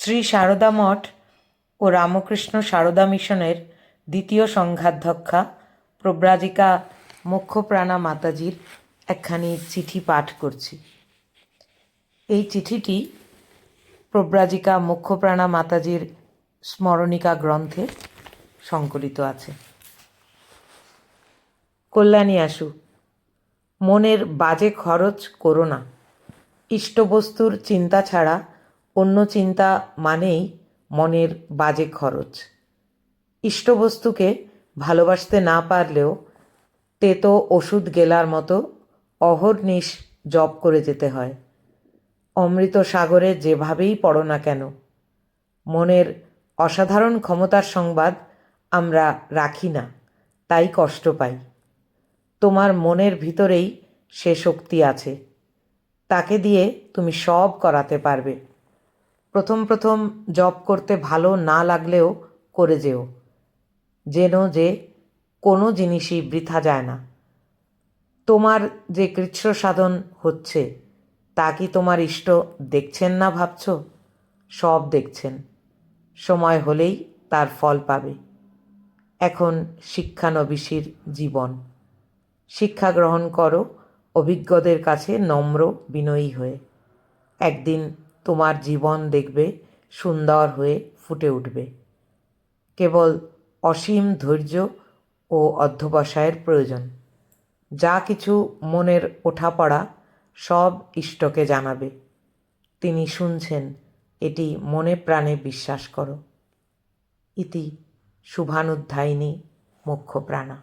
শ্রী সারদা মঠ ও রামকৃষ্ণ সারদা মিশনের দ্বিতীয় সংঘাধ্যক্ষা প্রব্রাজিকা মোক্ষপ্রাণা মাতাজির একখানি চিঠি পাঠ করছি। এই চিঠিটি প্রব্রাজিকা মোক্ষপ্রাণা মাতাজির স্মরণিকা গ্রন্থে সংকলিত আছে। কল্যাণী আসু, মনের বাজে খরচ করো না। ইষ্টবস্তুর চিন্তা ছাড়া অন্য চিন্তা মানেই মনের বাজে খরচ। ইষ্টবস্তুকে ভালোবাসতে না পারলেও তেতো ওষুধ গেলার মতো অহর্নিশ জপ করে যেতে হয়। অমৃত সাগরে যেভাবেই পড়ো না কেন, মনের অসাধারণ ক্ষমতার সংবাদ আমরা রাখি না, তাই কষ্ট পাই। তোমার মনের ভিতরেই সে শক্তি আছে, তাকে দিয়ে তুমি সব করাতে পারবে। প্রথম প্রথম জপ করতে ভালো না লাগলেও করে যেও, যেন যে কোনো জিনিসই বৃথা যায় না। তোমার যে কৃচ্ছ সাধন হচ্ছে তা কি তোমার ইষ্ট দেখছেন না ভাবছ? সব দেখছেন, সময় হলেই তার ফল পাবে। এখন শিক্ষানবিশির জীবন, শিক্ষা গ্রহণ করো অভিজ্ঞদের কাছে নম্র বিনয়ী হয়ে। একদিন তোমার জীবন দেখবে সুন্দর হয়ে ফুটে উঠবে। কেবল অসীম ধৈর্য ও অধ্যবসায়ের প্রয়োজন। যা কিছু মনের ওঠাপড়া সব ইষ্টকে জানাবে, তিনি শুনছেন, এটি মনে প্রাণে বিশ্বাস করো। ইতি শুভানুধ্যায়িনী মোক্ষপ্রাণা।